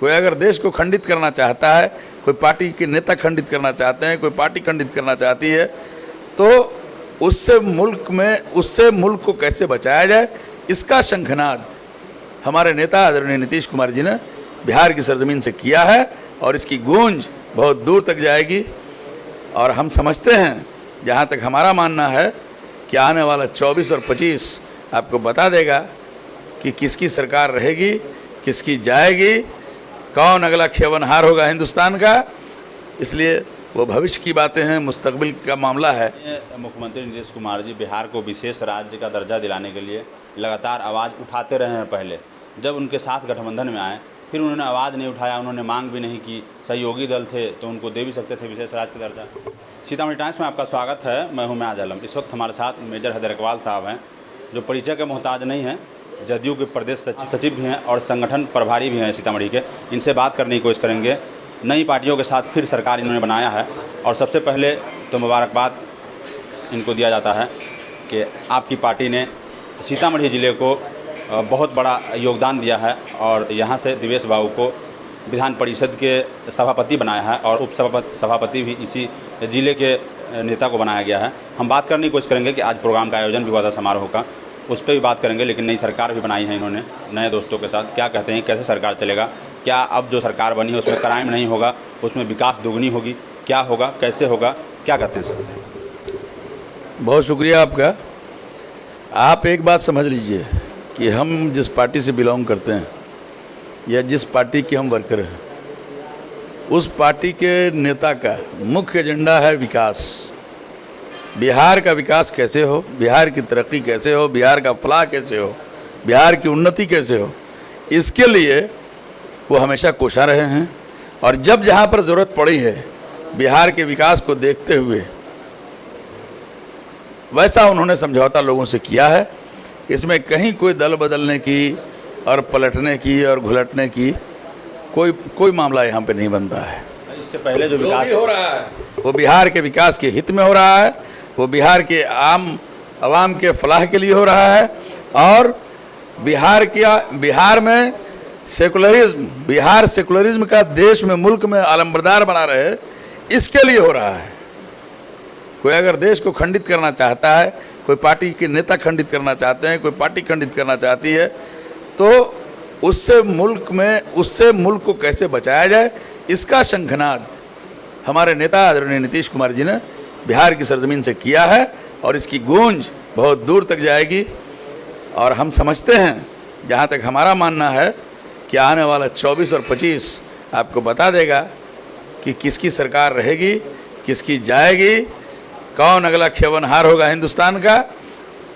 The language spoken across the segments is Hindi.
कोई अगर देश को खंडित करना चाहता है, कोई पार्टी के नेता खंडित करना चाहते हैं, कोई पार्टी खंडित करना चाहती है, तो उससे मुल्क को कैसे बचाया जाए, इसका शंखनाद हमारे नेता आदरणीय नीतीश कुमार जी ने बिहार की सरजमीन से किया है और इसकी गूंज बहुत दूर तक जाएगी। और हम समझते हैं, जहाँ तक हमारा मानना है, कि आने वाला 24 और 25 आपको बता देगा कि किसकी सरकार रहेगी, किसकी जाएगी, कौन अगला खेवनहार होगा हिंदुस्तान का। इसलिए वो भविष्य की बातें हैं, मुस्तकबिल का मामला है। मुख्यमंत्री नीतीश कुमार जी बिहार को विशेष राज्य का दर्जा दिलाने के लिए लगातार आवाज़ उठाते रहे हैं। पहले जब उनके साथ गठबंधन में आए, फिर उन्होंने आवाज़ नहीं उठाया, उन्होंने मांग भी नहीं की। सहयोगी दल थे तो उनको दे भी सकते थे विशेष राज्य का दर्जा। सीतामढ़ी टाइम्स में आपका स्वागत है। मैं हूं मेयाज आलम। इस वक्त हमारे साथ मेजर हैदर इकबाल साहब हैं, जो परिचय के मोहताज नहीं हैं, जदयू के प्रदेश सचिव भी हैं और संगठन प्रभारी भी हैं सीतामढ़ी के। इनसे बात करने की कोशिश करेंगे। नई पार्टियों के साथ फिर सरकार इन्होंने बनाया है और सबसे पहले तो मुबारकबाद इनको दिया जाता है कि आपकी पार्टी ने सीतामढ़ी ज़िले को बहुत बड़ा योगदान दिया है और यहाँ से दिवेश बाबू को विधान परिषद के सभापति बनाया है और सभापति भी इसी ज़िले के नेता को बनाया गया है। हम बात करने की कोशिश करेंगे कि आज प्रोग्राम का आयोजन भी हुआ था समारोह का, उस पर भी बात करेंगे। लेकिन नई सरकार भी बनाई है इन्होंने नए दोस्तों के साथ। क्या कहते हैं, कैसे सरकार चलेगा, क्या अब जो सरकार बनी है उसमें क्राइम नहीं होगा, उसमें विकास दोगुनी होगी, क्या होगा, कैसे होगा, क्या कहते हैं सर? बहुत शुक्रिया आपका। आप एक बात समझ लीजिए कि हम जिस पार्टी से बिलोंग करते हैं या जिस पार्टी के हम वर्कर हैं, उस पार्टी के नेता का मुख्य एजेंडा है विकास। बिहार का विकास कैसे हो, बिहार की तरक्की कैसे हो, बिहार का फलाह कैसे हो, बिहार की उन्नति कैसे हो, इसके लिए वो हमेशा कोशा रहे हैं। और जब जहाँ पर ज़रूरत पड़ी है बिहार के विकास को देखते हुए, वैसा उन्होंने समझौता लोगों से किया है। इसमें कहीं कोई दल बदलने की और पलटने की और घुलटने की कोई मामला यहाँ पे नहीं बनता है। इससे पहले जो विकास भी हो रहा है वो बिहार के विकास के हित में हो रहा है, वो बिहार के आवाम के फलाह के लिए हो रहा है। और बिहार में सेकुलरिज्म का देश में, मुल्क में अलंबरदार बना रहे, इसके लिए हो रहा है। कोई अगर देश को खंडित करना चाहता है, कोई पार्टी के नेता खंडित करना चाहते हैं, कोई पार्टी खंडित करना चाहती है, तो उससे मुल्क को कैसे बचाया जाए, इसका शंखनाद हमारे नेता आदरणीय नीतीश कुमार जी ने बिहार की सरजमीन से किया है और इसकी गूंज बहुत दूर तक जाएगी। और हम समझते हैं, जहाँ तक हमारा मानना है, कि आने वाला 24 और 25 आपको बता देगा कि किसकी सरकार रहेगी, किसकी जाएगी, कौन अगला खेवनहार होगा हिंदुस्तान का।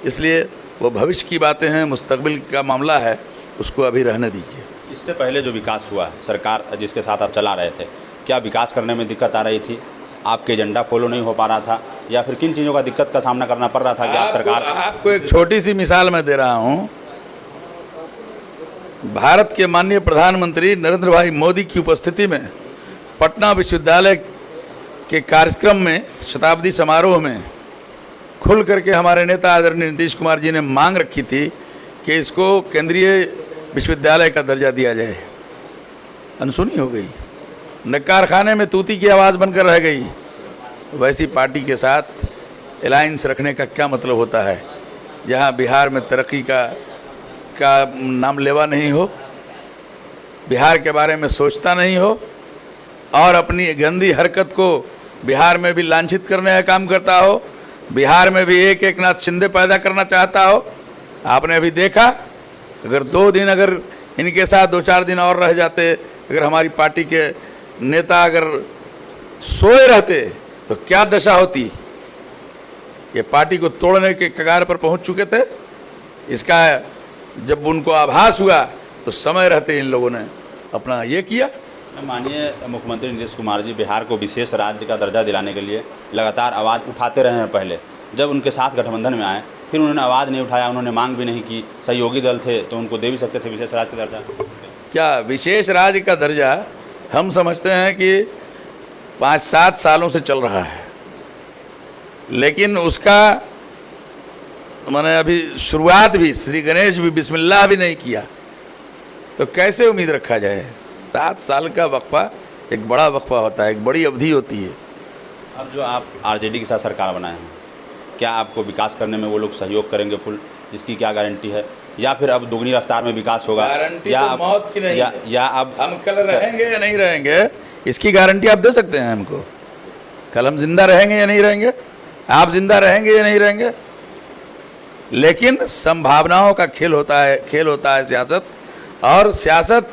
इसलिए वो भविष्य की बातें हैं, मुस्तकबिल का मामला है, उसको अभी रहने दीजिए। इससे पहले जो विकास हुआ, सरकार जिसके साथ आप चला रहे थे, क्या विकास करने में दिक्कत आ रही थी? आपके एजेंडा फॉलो नहीं हो पा रहा था, या फिर किन चीज़ों का दिक्कत का सामना करना पड़ रहा था कि आपको एक छोटी सी मिसाल मैं दे रहा हूँ। भारत के माननीय प्रधानमंत्री नरेंद्र भाई मोदी की उपस्थिति में पटना विश्वविद्यालय के कार्यक्रम में, शताब्दी समारोह में, खुल करके हमारे नेता आदरणीय नीतीश कुमार जी ने मांग रखी थी कि इसको केंद्रीय विश्वविद्यालय का दर्जा दिया जाए। अनसुनी हो गई, न कारखाने में तूती की आवाज़ बनकर रह गई। वैसी पार्टी के साथ अलायंस रखने का क्या मतलब होता है, जहां बिहार में तरक्की का नाम लेवा नहीं हो, बिहार के बारे में सोचता नहीं हो और अपनी गंदी हरकत को बिहार में भी लांछित करने का काम करता हो, बिहार में भी एक नाथ शिंदे पैदा करना चाहता हो। आपने अभी देखा, अगर 2 दिन अगर इनके साथ 2-4 दिन और रह जाते, अगर हमारी पार्टी के नेता अगर सोए रहते तो क्या दशा होती। ये पार्टी को तोड़ने के कगार पर पहुंच चुके थे। इसका जब उनको आभास हुआ तो समय रहते इन लोगों ने अपना ये किया। माननीय मुख्यमंत्री नीतीश कुमार जी बिहार को विशेष राज्य का दर्जा दिलाने के लिए लगातार आवाज़ उठाते रहे हैं। पहले जब उनके साथ गठबंधन में आए, फिर उन्होंने आवाज़ नहीं उठाया, उन्होंने मांग भी नहीं की। सहयोगी दल थे तो उनको दे भी सकते थे विशेष राज्य का दर्जा। क्या विशेष राज्य का दर्जा हम समझते हैं कि 5-7 सालों से चल रहा है, लेकिन उसका मैंने अभी शुरुआत भी, श्री गणेश भी बिस्मिल्लाह भी नहीं किया, तो कैसे उम्मीद रखा जाए। 7 साल का वक्फा एक बड़ा वक्फा होता है, एक बड़ी अवधि होती है। अब जो आप आरजेडी के साथ सरकार बनाए हैं, क्या आपको विकास करने में वो लोग सहयोग करेंगे फुल, इसकी क्या गारंटी है? या फिर अब दुगनी रफ्तार में विकास होगा? गारंटी या तो मौत की नहीं है। या अब हम कल रहेंगे या नहीं रहेंगे, इसकी गारंटी आप दे सकते हैं हमको? कल हम जिंदा रहेंगे या नहीं रहेंगे, आप जिंदा रहेंगे या नहीं रहेंगे? लेकिन संभावनाओं का खेल होता है सियासत, और सियासत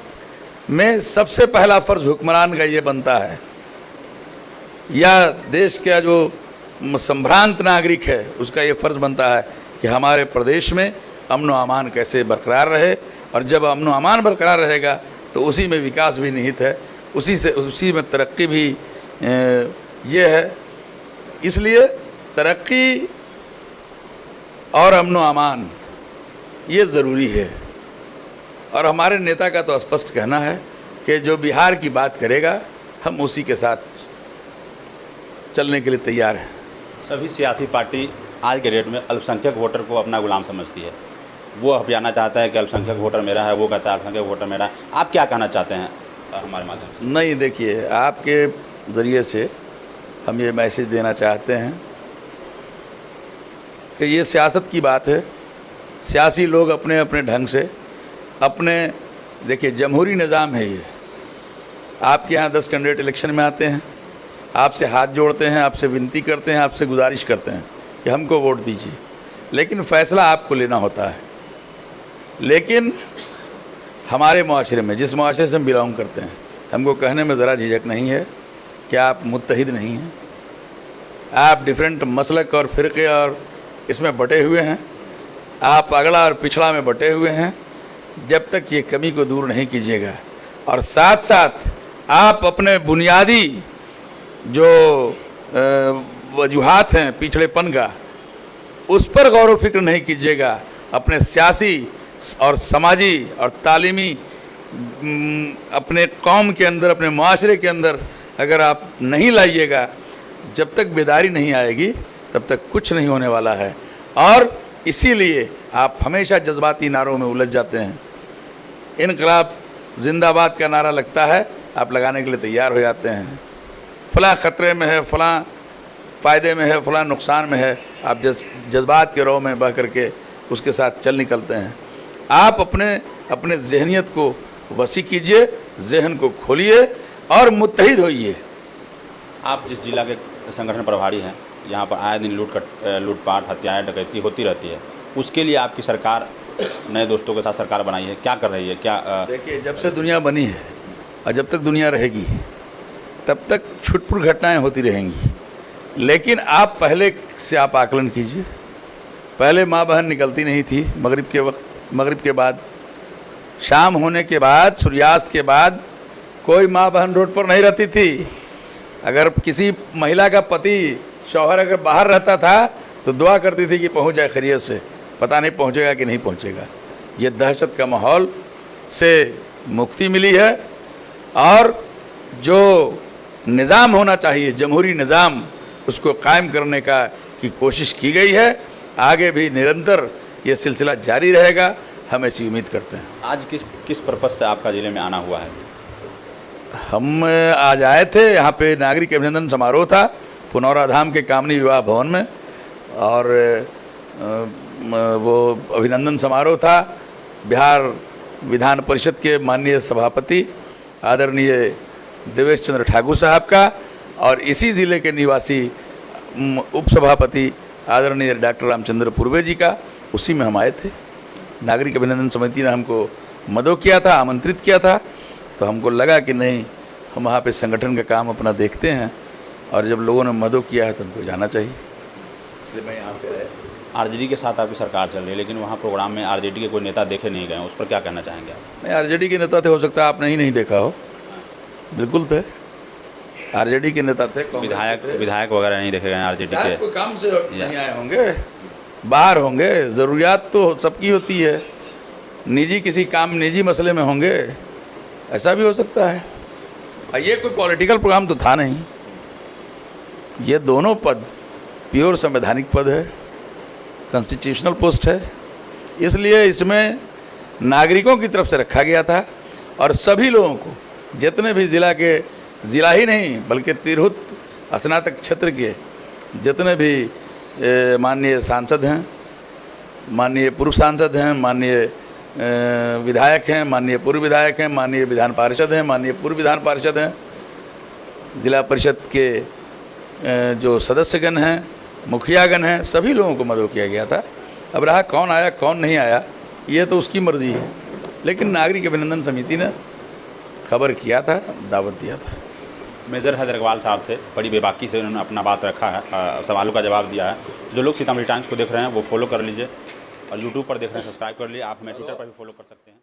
में सबसे पहला फर्ज हुक्मरान का ये बनता है, या देश का जो संभ्रांत नागरिक है उसका ये फर्ज बनता है कि हमारे प्रदेश में अमन व अमान कैसे बरकरार रहे। और जब अमन व अमान बरकरार रहेगा तो उसी में विकास भी निहित है, उसी में तरक्की भी ये है। इसलिए तरक्की और अमन व अमान ये ज़रूरी है। और हमारे नेता का तो स्पष्ट कहना है कि जो बिहार की बात करेगा हम उसी के साथ चलने के लिए तैयार हैं। सभी सियासी पार्टी आज के डेट में अल्पसंख्यक वोटर को अपना गुलाम समझती है। वो अभियाना चाहता है कि अल्पसंख्यक वोटर मेरा है, वो कहता है अल्पसंख्यक वोटर मेरा है। आप क्या कहना चाहते हैं हमारे माध्यम से? नहीं, देखिए, आपके ज़रिए से हम ये मैसेज देना चाहते हैं कि ये सियासत की बात है। सियासी लोग अपने अपने ढंग से देखिए, जमहूरी निज़ाम है ये। आपके यहाँ 10 कैंडिडेट इलेक्शन में आते हैं, आपसे हाथ जोड़ते हैं, आपसे विनती करते हैं, आपसे गुजारिश करते हैं कि हमको वोट दीजिए, लेकिन फ़ैसला आपको लेना होता है। लेकिन हमारे माशरे में, जिस माशरे से हम बिलोंग करते हैं, हमको कहने में ज़रा झिझक नहीं है कि आप मुत्तहिद नहीं हैं। आप डिफरेंट मसलक और फ़िरक़े और इसमें बटे हुए हैं, आप अगला और पिछड़ा में बटे हुए हैं। जब तक ये कमी को दूर नहीं कीजिएगा और साथ साथ आप अपने बुनियादी जो वजूहात हैं पिछड़ेपन का, उस पर गौर व फिक्र नहीं कीजिएगा, अपने सियासी और समाजी और तालीमी अपने कौम के अंदर, अपने माशरे के अंदर अगर आप नहीं लाइएगा, जब तक बेदारी नहीं आएगी तब तक कुछ नहीं होने वाला है। और इसीलिए आप हमेशा जज्बाती नारों में उलझ जाते हैं। इनकलाब जिंदाबाद का नारा लगता है, आप लगाने के लिए तैयार हो जाते हैं। फ़लाँ ख़तरे में है, फ़लाँ फ़ायदे में है, फ़लाँ नुकसान में है, आप जज्बात के रौ में बह करके उसके साथ चल निकलते हैं। आप अपने ज़हनियत को वसी कीजिए, ज़हन को खोलिए और मुत्तहिद होइए। आप जिस जिला के संगठन प्रभारी हैं, यहाँ पर आए दिन लूटपाट, हत्याएं, डकैती होती रहती है, उसके लिए आपकी सरकार नए दोस्तों के साथ सरकार बनाई है, क्या कर रही है? क्या देखिए, जब से दुनिया बनी है और जब तक दुनिया रहेगी तब तक छुटपुट घटनाएं होती रहेंगी। लेकिन आप पहले से आप आकलन कीजिए। पहले माँ बहन निकलती नहीं थी मगरिब के बाद, शाम होने के बाद, सूर्यास्त के बाद कोई माँ बहन रोड पर नहीं रहती थी। अगर किसी महिला का पति शौहर अगर बाहर रहता था तो दुआ करती थी कि पहुंच जाए खैरियत से, पता नहीं पहुंचेगा कि नहीं पहुंचेगा। ये दहशत का माहौल से मुक्ति मिली है और जो निज़ाम होना चाहिए, जमहूरी निज़ाम, उसको कायम करने की कोशिश की गई है। आगे भी निरंतर ये सिलसिला जारी रहेगा, हम ऐसी उम्मीद करते हैं। आज किस पर्पज़ से आपका ज़िले में आना हुआ है? हम आज आए थे, यहाँ पे नागरिक अभिनंदन समारोह था पुनौरा धाम के कामनी विवाह भवन में, और वो अभिनंदन समारोह था बिहार विधान परिषद के माननीय सभापति आदरणीय देवेश चंद्र ठाकुर साहब का, और इसी ज़िले के निवासी उपसभापति आदरणीय डॉक्टर रामचंद्र पूर्वे जी का। उसी में हम आए थे। नागरिक अभिनंदन समिति ने हमको मदो किया था, आमंत्रित किया था, तो हमको लगा कि नहीं, हम वहाँ पे संगठन का काम अपना देखते हैं, और जब लोगों ने मदो किया है तो हमको जाना चाहिए, इसलिए मैं यहाँ पे आया। आरजेडी के साथ आपकी सरकार चल रही है, लेकिन वहाँ प्रोग्राम में आरजेडी के कोई नेता देखे नहीं गए, उस पर क्या कहना चाहेंगे आप? नहीं, आरजेडी के नेता थे, हो सकता है आपने ही नहीं देखा हो। बिल्कुल थे, आरजेडी के नेता थे। विधायक वगैरह नहीं देखे गए आरजेडी के? कोई काम से नहीं आए होंगे, बाहर होंगे, ज़रूरियात तो सबकी होती है, निजी किसी काम, निजी मसले में होंगे, ऐसा भी हो सकता है। ये कोई पॉलिटिकल प्रोग्राम तो था नहीं। ये दोनों पद प्योर संवैधानिक पद है, कॉन्स्टिट्यूशनल पोस्ट है, इसलिए इसमें नागरिकों की तरफ से रखा गया था और सभी लोगों को जितने भी ज़िला ही नहीं बल्कि तिरहुत स्नातक क्षेत्र के जितने भी माननीय सांसद हैं, माननीय पूर्व सांसद हैं, माननीय विधायक हैं, माननीय पूर्व विधायक हैं, माननीय विधान पार्षद हैं, माननीय पूर्व विधान पार्षद हैं, जिला परिषद के जो सदस्यगण हैं, मुखियागण हैं, सभी लोगों को मदद किया गया था। अब रहा कौन आया कौन नहीं आया ये तो उसकी मर्ज़ी है, लेकिन नागरिक अभिनंदन समिति ने खबर किया था, दावत दिया था। मेजर हैदर इकबाल साहब थे, बड़ी बेबाकी से उन्होंने अपना बात रखा है, सवालों का जवाब दिया है। जो लोग सीतामढ़ी टाइम्स को देख रहे हैं वो फॉलो कर लीजिए, और यूट्यूब पर देख रहे हैं सब्सक्राइब कर लीजिए। आप हमें ट्विटर पर भी फॉलो कर सकते हैं।